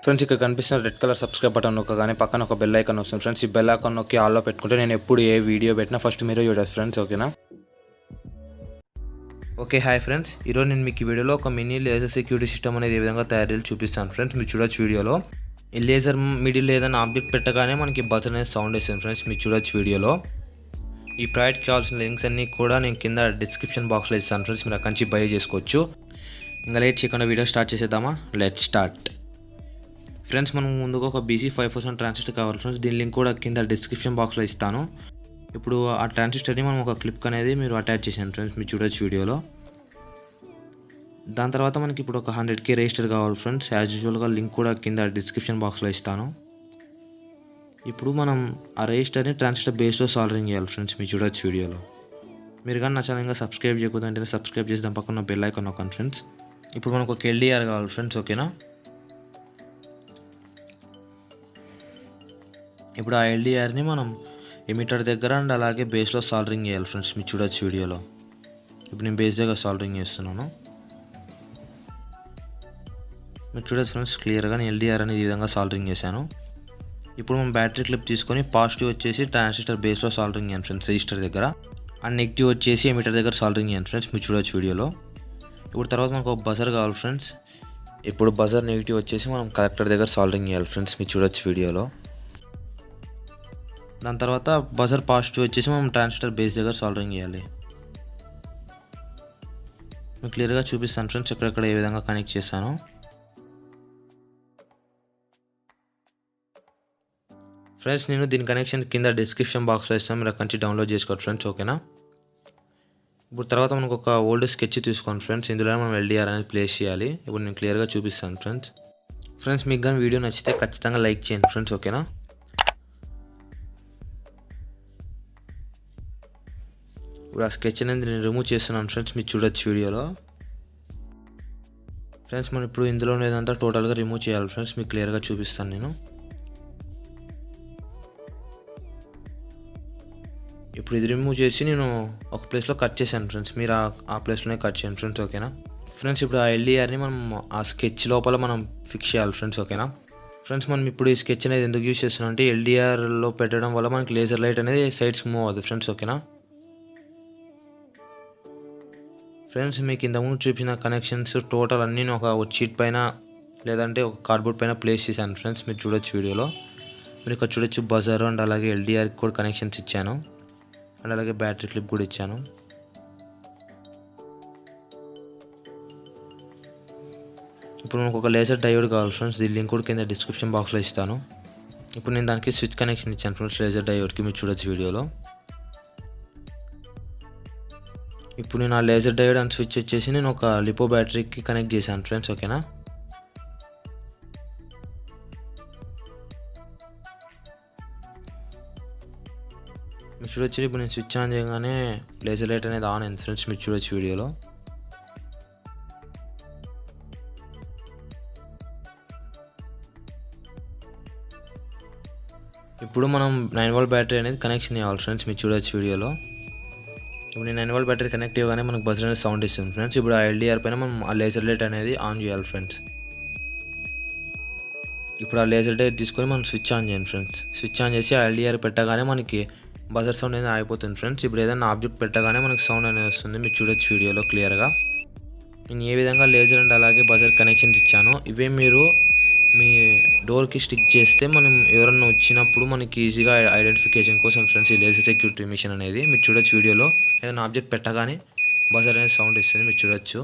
Friends ఇక్కడ కనిపిస్తున్న red colour subscribe button నొక్కగానే పక్కన ఒక బెల్ ఐకాన్ వస్తుంది ఫ్రెండ్స్. ఈ బెల్ ఐకాన్ నొక్కి ఆల్లో పెట్టుకుంటే నేను ఎప్పుడు ఏ వీడియో పెట్టినా ఫస్ట్ మీరే చూడొచ్చు ఫ్రెండ్స్. ఓకేనా? Okay, hi friends. ఈరోజు నేను మీకు ఈ వీడియోలో ఒక మినీ లేజర్ సెక్యూరిటీ సిస్టమ్ అనేది ఏ విధంగా తయారు చేయాలి చూపిస్తాను ఫ్రెండ్స్. మీరు చూడొచ్చు వీడియోలో. ఈ లేజర్ మిడిల్ ఏదైనా ఆబ్జెక్ట్ పెట్టగానే మనకి బజర్ అనేది సౌండ్ వస్తుంది ఫ్రెండ్స్. మీరు చూడొచ్చు వీడియోలో. ఈ ప్రోడక్ట్కి కావాల్సిన లింక్స్ అన్నీ కూడా నేను కింద డిస్క్రిప్షన్ బాక్స్లో ఇస్తాను ఫ్రెండ్స్. మీరు అక్కడి నుంచి బై చేసుకోవచ్చు. ఇంకా లేట్ చేయకుండా వీడియో స్టార్ట్ చేసేద్దామా? Let start. ఫ్రెండ్స్, మనం ముందుగా ఒక BC540 ట్రాన్సిస్టర్ కావాలి ఫ్రెండ్స్. దీని లింక్ కూడా కింద డిస్క్రిప్షన్ బాక్స్లో ఇస్తాను. ఇప్పుడు ఆ ట్రాన్సిస్టర్ని మనం ఒక క్లిప్ అనేది మీరు అటాచ్ చేసాను ఫ్రెండ్స్. మీరు చూడొచ్చు వీడియోలో. దాని తర్వాత మనకి ఇప్పుడు ఒక 100K రెసిస్టర్ కావాలి ఫ్రెండ్స్. యాజ్ యూజువల్గా లింక్ కూడా కింద డిస్క్రిప్షన్ బాక్స్లో ఇస్తాను. ఇప్పుడు మనం ఆ రెసిస్టర్ని ట్రాన్సిస్టర్ బేస్లో సాల్డరింగ్ చేయాలి ఫ్రెండ్స్. మీరు చూడొచ్చు వీడియోలో. మీరు కానీ నా ఛానల్గా సబ్స్క్రైబ్ చేయకూడదు అంటే సబ్స్క్రైబ్ చేసి దాని పక్కన బెల్ ఐకాన్ నొక్కండి ఫ్రెండ్స్. ఇప్పుడు మనకు ఒక LDR కావాలి ఫ్రెండ్స్. ఓకేనా? ఇప్పుడు ఆ LDRని మనం ఎమిటర్ దగ్గర అండ్ అలాగే బేస్లో సాల్డరింగ్ చేయాలి ఫ్రెండ్స్. మీరు చూడొచ్చు వీడియోలో. ఇప్పుడు నేను బేస్ దగ్గర సాల్డరింగ్ చేస్తున్నాను. మీరు చూడొచ్చు ఫ్రెండ్స్ క్లియర్గా నేను LDR అనేది ఈ విధంగా సాల్డరింగ్ చేశాను. ఇప్పుడు మనం బ్యాటరీ క్లిప్ తీసుకొని పాజిటివ్ వచ్చేసి ట్రాన్సిస్టర్ బేస్లో సాల్డరింగ్ చేయండి ఫ్రెండ్స్ రెసిస్టర్ దగ్గర. అండ్ నెగిటివ్ వచ్చేసి ఎమిటర్ దగ్గర సాల్డరింగ్ చేయండి ఫ్రెండ్స్. మీరు చూడొచ్చు వీడియోలో. ఇప్పుడు తర్వాత మనకు ఒక బజర్ కావాలి ఫ్రెండ్స్. ఇప్పుడు బజర్ నెగిటివ్ వచ్చేసి మనం కలెక్టర్ దగ్గర సాల్డరింగ్ చేయాలి ఫ్రెండ్స్. మీరు చూడొచ్చు వీడియోలో. దాని తర్వాత బజర్ పాజిటివ్ వచ్చేసి మనం ట్రాన్సిస్టర్ బేస్ దగ్గర సాల్డరింగ్ చేయాలి. నేను క్లియర్గా చూపిస్తాను ఫ్రెండ్స్ ఎక్కడెక్కడ ఏ విధంగా కనెక్ట్ చేశాను. ఫ్రెండ్స్, నేను దీని కనెక్షన్ కింద డిస్క్రిప్షన్ బాక్స్లో ఇస్తాను. మీరు అక్కడి నుంచి డౌన్లోడ్ చేసుకోండి ఫ్రెండ్స్. ఓకేనా? ఇప్పుడు తర్వాత మనకు ఒక ఓల్డ్ స్కెచ్ తీసుకోండి ఫ్రెండ్స్. ఇందులో మనం LDR అనేది ప్లేస్ చేయాలి. ఇప్పుడు నేను క్లియర్గా చూపిస్తాను ఫ్రెండ్స్. ఫ్రెండ్స్, మీకు కానీ వీడియో నచ్చితే ఖచ్చితంగా లైక్ చేయండి ఫ్రెండ్స్. ఓకేనా? ఇప్పుడు ఆ స్కెచ్ అనేది నేను రిమూవ్ చేస్తున్నాను ఫ్రెండ్స్. మీరు చూడొచ్చు వీడియోలో. ఫ్రెండ్స్, మనం ఇప్పుడు ఇందులో ఏదంతా టోటల్గా రిమూవ్ చేయాలి ఫ్రెండ్స్. మీకు క్లియర్గా చూపిస్తాను నేను. ఇప్పుడు ఇది రిమూవ్ చేసి నేను ఒక ప్లేస్లో కట్ చేశాను ఫ్రెండ్స్. మీరు ఆ ప్లేస్లోనే కట్ చేయండి ఫ్రెండ్స్. ఓకేనా? ఫ్రెండ్స్, ఇప్పుడు ఆ LDRని మనం ఆ స్కెచ్ లోపల మనం ఫిక్స్ చేయాలి ఫ్రెండ్స్. ఓకేనా? ఫ్రెండ్స్, మనం ఇప్పుడు ఈ స్కెచ్ అనేది ఎందుకు యూజ్ చేస్తున్నాం అంటే LDRలో పెట్టడం వల్ల మనకి లేజర్ లైట్ అనేది సైడ్స్కి మూవ్ అవుతుంది ఫ్రెండ్స్. ఓకేనా? ఫ్రెండ్స్, మీకు ఇంతకుముందు చూపించిన కనెక్షన్స్ టోటల్ అన్నీ ఒక షీట్ పైన లేదంటే ఒక కార్డ్బోర్డ్ పైన ప్లేస్ చేశాను ఫ్రెండ్స్. మీరు చూడొచ్చు వీడియోలో. మీరు ఇక్కడ చూడొచ్చు బజర్ అండ్ అలాగే LDRకి కూడా కనెక్షన్స్ ఇచ్చాను. అండ్ అలాగే బ్యాటరీ క్లిప్ కూడా ఇచ్చాను. ఇప్పుడు మనకు ఒక లేజర్ డయోడ్ కావాలి ఫ్రెండ్స్. దీని లింక్ కూడా కింద డిస్క్రిప్షన్ బాక్స్లో ఇస్తాను. ఇప్పుడు నేను దానికి స్విచ్ కనెక్షన్ ఇచ్చాను ఫ్రెండ్స్ లేజర్ డయోడ్కి. మీరు చూడొచ్చు వీడియోలో. ఇప్పుడు నేను ఆ లేజర్ డయోడ్ అండ్ స్విచ్ వచ్చేసి నేను ఒక లిపో బ్యాటరీకి కనెక్ట్ చేశాను ఫ్రెండ్స్. ఓకేనా? మీరు చూడొచ్చు ఇప్పుడు నేను స్విచ్ ఆన్ చేయగానే లేజర్ లైట్ అనేది ఆన్ అయింది ఫ్రెండ్స్. మీరు చూడొచ్చు వీడియోలో. ఇప్పుడు మనం 9V బ్యాటరీ అనేది కనెక్షన్ ఇవ్వాలి ఫ్రెండ్స్. మీరు చూడొచ్చు వీడియోలో. ఇప్పుడు నేను 9V బ్యాటరీ కనెక్ట్ ఇవ్వగానే మనకు బజర్ అనేది సౌండ్ ఇస్తుంది ఫ్రెండ్స్. ఇప్పుడు ఆ LDR పైన మనం ఆ లేజర్ లైట్ అనేది ఆన్ చేయాలి ఫ్రెండ్స్. ఇప్పుడు ఆ లేజర్ లైట్ తీసుకొని మనం స్విచ్ ఆన్ చేయండి ఫ్రెండ్స్. స్విచ్ ఆన్ చేసి ఆ LDR పెట్టగానే మనకి బజర్ సౌండ్ అనేది ఆగిపోతుంది ఫ్రెండ్స్. ఇప్పుడు ఏదైనా ఆబ్జెక్ట్ పెట్టగానే మనకి సౌండ్ అనేది వస్తుంది. మీరు చూడొచ్చు వీడియోలో క్లియర్గా. నేను ఏ విధంగా లేజర్ అండ్ అలాగే బజర్ కనెక్షన్స్ ఇచ్చానో ఇవే మీరు మీ డోర్కి స్టిక్ చేస్తే మనం ఎవరన్నా వచ్చినప్పుడు మనకి ఈజీగా ఐడెంటిఫికేషన్ కోసం ఫ్రెండ్స్ ఈ లేజర్ సెక్యూరిటీ మిషన్ అనేది. మీరు చూడొచ్చు వీడియోలో. ఏదైనా ఆబ్జెక్ట్ పెట్టగానే బజర్ అనేది సౌండ్ ఇస్తుంది. మీరు చూడొచ్చు.